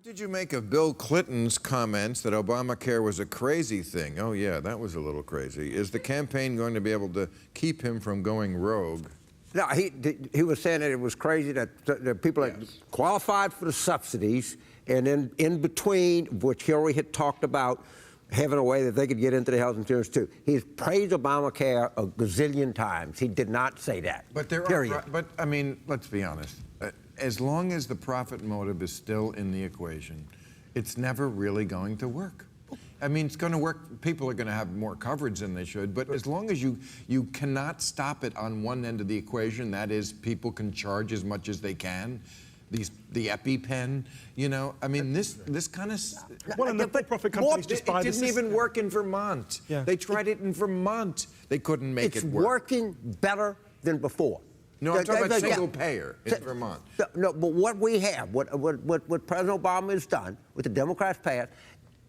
What did you make of Bill Clinton's comments that Obamacare was a crazy thing? Oh, yeah, that was a little crazy. Is the campaign going to be able to keep him from going rogue? No, he was saying that it was crazy that the people that qualified for the subsidies, and then in between, which Hillary had talked about, having a way that they could get into the health insurance too. He's praised Obamacare a gazillion times. He did not say that. But but I mean, let's be honest. As long as the profit motive is still in the equation, it's never really going to work. I mean, it's going to work. People are going to have more coverage than they should, but as long as you cannot stop it on one end of the equation, that is, people can charge as much as they can. The EpiPen, you know, I mean, this kind of... Well, and the for-profit companies just buy the system. It didn't even work in Vermont. Yeah. They tried it in Vermont. They couldn't make it work. It's working better than before. No, I'm talking about single payer in Vermont. No, but what we have, what President Obama has done, what the Democrats passed,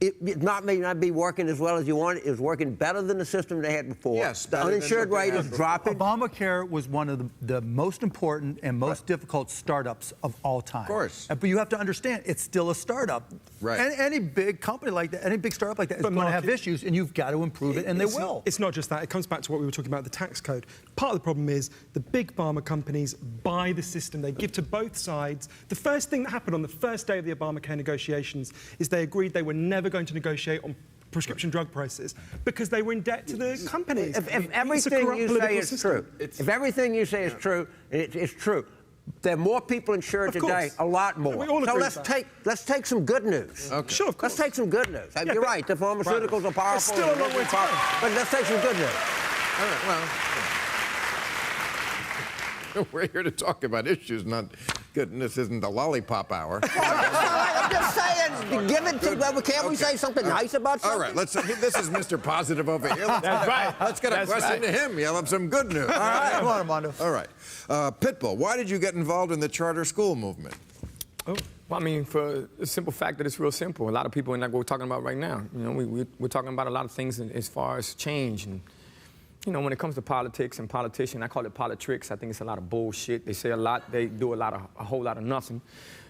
it may not be working as well as you want. It's working better than the system they had before. Yes, the uninsured rate is dropping. Obamacare was one of the most important and most difficult startups of all time. Of course. But you have to understand, it's still a startup. Right. Any big company like that, any big startup like that is going to have issues, and you've got to improve it, and they will. It's not just that. It comes back to what we were talking about, the tax code. Part of the problem is the big pharma companies buy the system. They give to both sides. The first thing that happened on the first day of the Obamacare negotiations is they agreed they were never going to negotiate on prescription drug prices because they were in debt to the companies. If everything you say is true, if everything you say is true, it's true. There are more people insured today, a lot more. So let's take some good news. Okay. Sure, of course. Let's take some good news. You're right. The pharmaceuticals are powerful. Still a long way to go. But let's take some good news. All right, well, we're here to talk about issues, not good. This isn't the lollipop hour. I'm just saying, give it to. Well, can't we say something nice about something? All right, this is Mr. Positive over here. That's right. Let's get a question to him. You'll have some good news. All right, come on, Armando. All right. Pitbull, why did you get involved in the charter school movement? Oh, well, I mean, for the simple fact that it's real simple. A lot of people, and like what we're talking about right now, you know, we're talking about a lot of things as far as change. And, you know, when it comes to politics and politicians, I call it politricks. I think it's a lot of bullshit. They say a lot, they do a whole lot of nothing.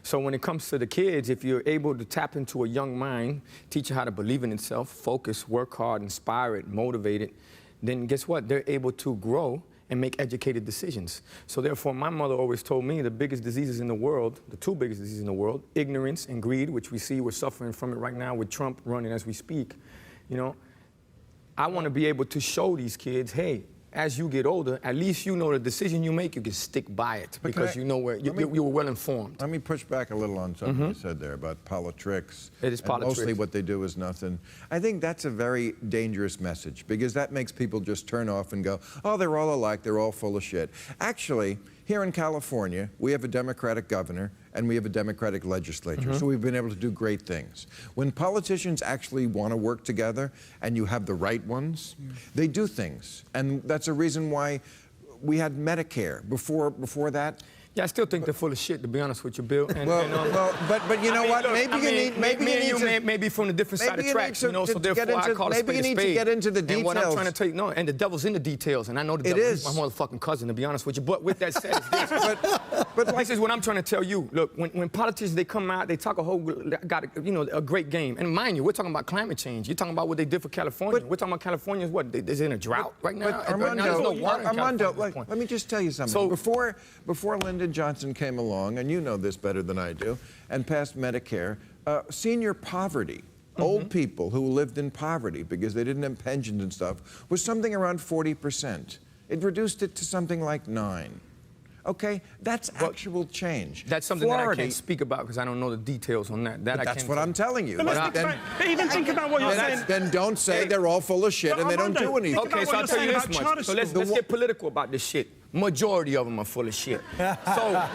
So when it comes to the kids, if you're able to tap into a young mind, teach you how to believe in itself, focus, work hard, inspire it, motivate it, then guess what? They're able to grow and make educated decisions. So therefore, my mother always told me the biggest diseases in the world, the two biggest diseases in the world, ignorance and greed, which we see we're suffering from it right now with Trump running as we speak, you know. I want to be able to show these kids, hey, as you get older, at least you know the decision you make, you can stick by it because you know where you were well informed. Let me push back a little on something you said there about politricks. It is politricks. Mostly what they do is nothing. I think that's a very dangerous message because that makes people just turn off and go, oh, they're all alike, they're all full of shit. Actually, here in California, we have a Democratic governor and we have a Democratic legislature, so we've been able to do great things. When politicians actually want to work together and you have the right ones, they do things. And that's a reason why we had Medicare. Before that, yeah, I still think they're full of shit, to be honest with you, Bill. And, but you know what? Maybe from the different side of tracks, you know. So therefore, I call it spade a spade. Maybe you need to get into the details. And what I'm trying to tell you, no, and the devil's in the details, and I know the devil is my motherfucking cousin, to be honest with you. But with that said, it's this. but this is what I'm trying to tell you. Look, when politicians they come out, they talk a great game. And mind you, we're talking about climate change. You're talking about what they did for California. We're talking about California's what? Is in a drought right now? But Armando, there's no water in Armando, California. let me just tell you something. So, before Lyndon Johnson came along, and you know this better than I do, and passed Medicare, senior poverty, old people who lived in poverty because they didn't have pensions and stuff, was something around 40%. It reduced it to something like 9%. Okay, that's actual change. That's something that I can't speak about because I don't know the details on that. That's what I'm telling you. But even think about what you're saying. Then don't say they're all full of shit and they don't do anything. Okay, so I'll tell you this much. So let's get political about this shit. Majority of them are full of shit. So,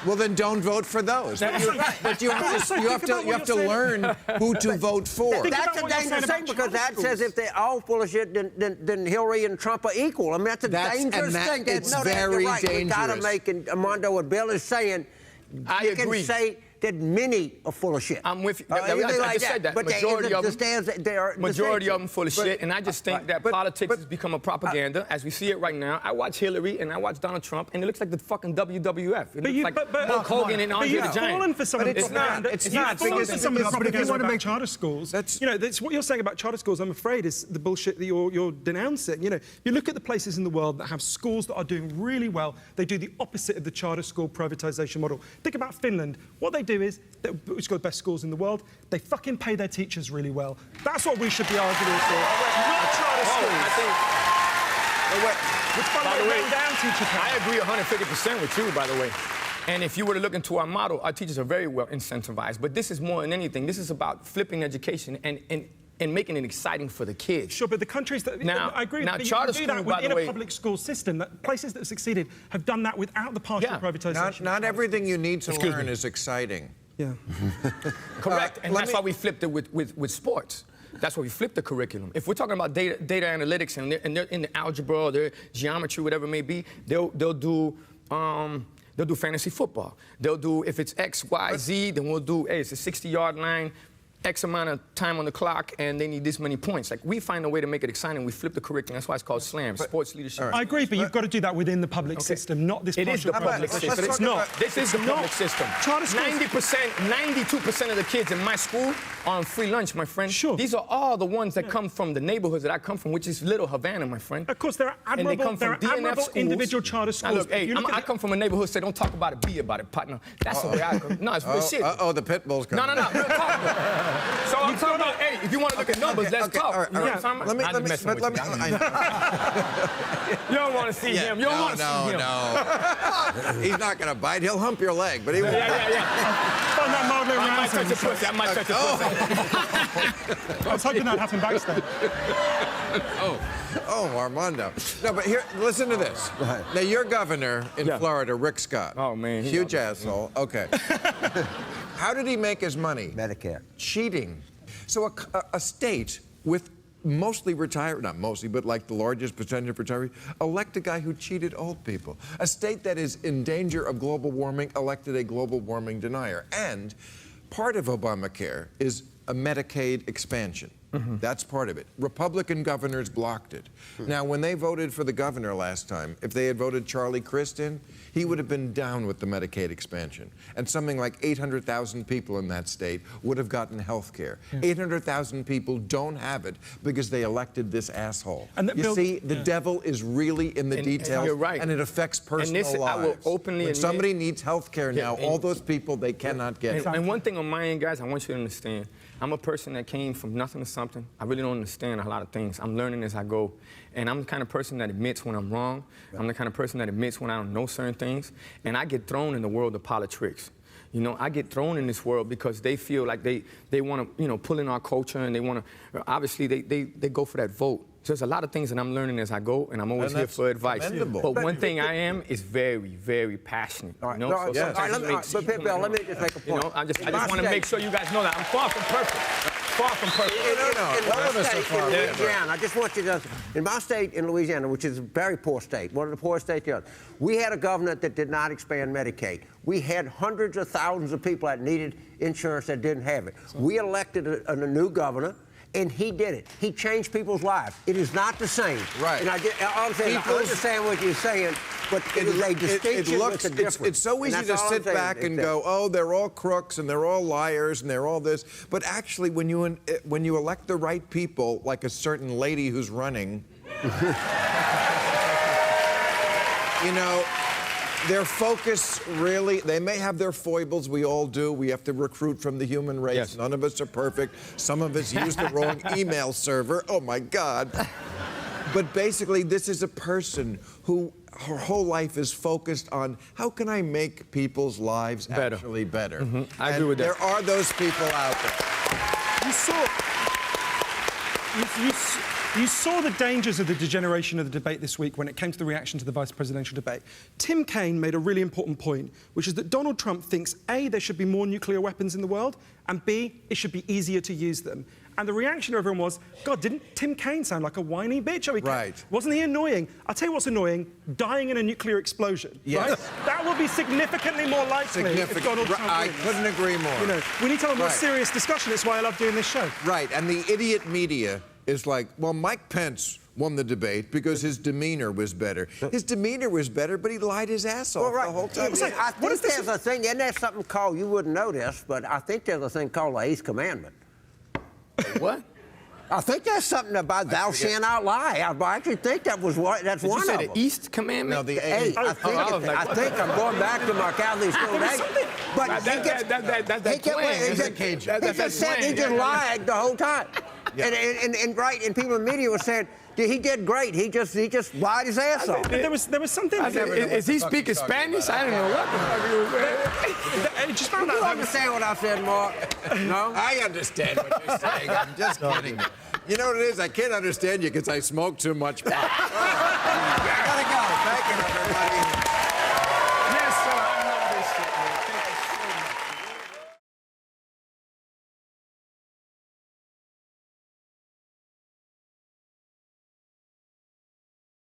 well, then don't vote for those. But you have to learn who to vote for. That's a dangerous thing because that says if they're all full of shit, then Hillary and Trump are equal. I mean, that's a dangerous thing. It's very dangerous. We got to make, and Armando, what Bill is saying, I agree. that many are full of shit. I'm with you. Anything I like just said that. But Majority of them. Majority of them full of But- shit, and I just think that politics has become a propaganda, as we see it right now. I watch Hillary and I watch Donald Trump, and it looks like the fucking WWF. It looks like Hulk Hogan and Andre the But you've fallen Giant. for some of the it's not. propaganda. It's You've not, fallen because for some of the if you propaganda wanna about make- charter schools. That's- You know, that's what you're saying about charter schools, I'm afraid, is the bullshit that you're denouncing. You know, you look at the places in the world that have schools that are doing really well. They do the opposite of the charter school privatisation model. Think about Finland. What they do is, which got the best schools in the world, they fucking pay their teachers really well. That's what we should be arguing for. Not charter schools. Which, by the way, bring down teacher pay. I agree 150% with you, by the way. And if you were to look into our model, our teachers are very well incentivized. But this is more than anything. This is about flipping education and making it exciting for the kids. Sure, but the countries that... Now- I agree, now but charter you can do school, that by the within way- a public school system. That places that have succeeded have done that without the partial Yeah. privatisation. Not everything you need to learn is exciting. Yeah. Correct, and let that's me- why we flipped it with sports. That's why we flipped the curriculum. If we're talking about data analytics and they're in the algebra or their geometry, whatever it may be, they'll do fantasy football. They'll do, if it's X, Y, Z, then we'll do, hey, it's a 60-yard line, X amount of time on the clock, and they need this many points. Like, we find a way to make it exciting. We flip the curriculum. That's why it's called SLAM, Sports Leadership. I agree, but you've got to do that within the public system, not this It is the partial public privatisation. system. But it's not. This is the public system. Charter schools... 92% of the kids in my school are on free lunch, my friend. Sure. These are all the ones that come from the neighborhoods that I come from, which is Little Havana, my friend. Of course, there are And they come admirable, from DNF schools. individual charter Now, schools. look, hey, If you look I at come from a neighborhood, say, don't talk about it, be about it, partner. That's the way I come. No, it's real shit. The pit bull's coming. No, real talk. So I'm talking about, hey, if you want to look at numbers, let's talk. all right, You know all what I'm talking about? Let I'm me, messing but with let me, you. I- You don't want to see him. You don't want to see him. No. He's not going to bite. He'll hump your leg, but he won't. Yeah. Find that mildly I might arousing. touch your pussy. I might touch your pussy. I was hoping that happened backstage. Oh, Armando. No, but here, listen to this. Now, your governor in Yeah. Florida, Rick Scott. Oh, man, he Huge loves asshole. Okay. How did he make his money? Medicare. Cheating. So a state with mostly retired, not mostly, but like the largest percentage of retirees, elect a guy who cheated old people. A state that is in danger of global warming elected a global warming denier. And part of Obamacare is a Medicaid expansion. That's part of it. Republican governors blocked it. Now, when they voted for the governor last time, if they had voted Charlie Crist in, he would have been down with the Medicaid expansion. And something like 800,000 people in that state would have gotten health care. 800,000 people don't have it because they elected this asshole. And that you bill- see, the devil is really in the details, you're right. and it affects personal this, lives. I will openly when admit- somebody needs health care now, and- all those people, they cannot get it. And one thing on my end, guys, I want you to understand. I'm a person that came from nothing to something. I really don't understand a lot of things. I'm learning as I go. And I'm the kind of person that admits when I'm wrong. I'm the kind of person that admits when I don't know certain things. And I get thrown in the world of Politricks. You know, I get thrown in this world because they feel like they want to, you know, pull in our culture, and they want to, obviously, they go for that vote. So there's a lot of things that I'm learning as I go, and I'm always And here that's for advice. commendable. But one thing I am is very, very passionate. All right, You know? no, So yes. sometimes All right, it makes- but Pitbull, let me just make a point. You know, I just In my want to state- make sure you guys know that I'm far from perfect. Far from perfect. In All my of us are state, far in from Louisiana, I just want you to, in my state, in Louisiana, which is a very poor state, one of the poorest states there, we had a governor that did not expand Medicaid. We had hundreds of thousands of people that needed insurance that didn't have it. We elected a new governor, and he did it. He changed people's lives. It is not the same. Right. And I understand what you're saying, but it is a distinction with a difference. It's so And easy that's to all I'm sit saying. back and go, oh, they're all crooks and they're all liars and they're all this. But actually, when you elect the right people, like a certain lady who's running, you know, their focus really, they may have their foibles, we all do. We have to recruit from the human race. Yes. None of us are perfect. Some of us use the wrong email server. Oh, my God. But basically, this is a person who her whole life is focused on how can I make people's lives Better. actually better. I agree with that. There are those people out there. You saw the dangers of the degeneration of the debate this week when it came to the reaction to the vice presidential debate. Tim Kaine made a really important point, which is that Donald Trump thinks, A, there should be more nuclear weapons in the world, and B, it should be easier to use them. And the reaction of everyone was, God, didn't Tim Kaine sound like a whiny bitch? Right. Wasn't he annoying? I'll tell you what's annoying, dying in a nuclear explosion. Yes. Right? That will be significantly more likely if Donald Trump I wins. couldn't agree more. You know, we need to have a more Right. serious discussion. It's why I love doing this show. Right, and the idiot media is like, well, Mike Pence won the debate because his demeanor was better. His demeanor was better, but he lied his ass off the whole time. I think there's a thing, and there's something called, you wouldn't know this, but I think there's a thing called the 8th commandment. What? I think there's something about thou shalt not lie. I actually think that's Did one you say of the them. East Commandment? No, the Hey, I think I'm going back to my Catholic school days. But he just lied the whole time. Yeah. And people in the media were saying, he did great. He just lied his ass off. But there was something. Is he speaking Spanish? I don't know what the fuck he was saying. I just found You out. understand what I said, Mark? No? I understand what you're saying. I'm just kidding. You know what it is? I can't understand you because I smoke too much pot. I gotta go. Thank you.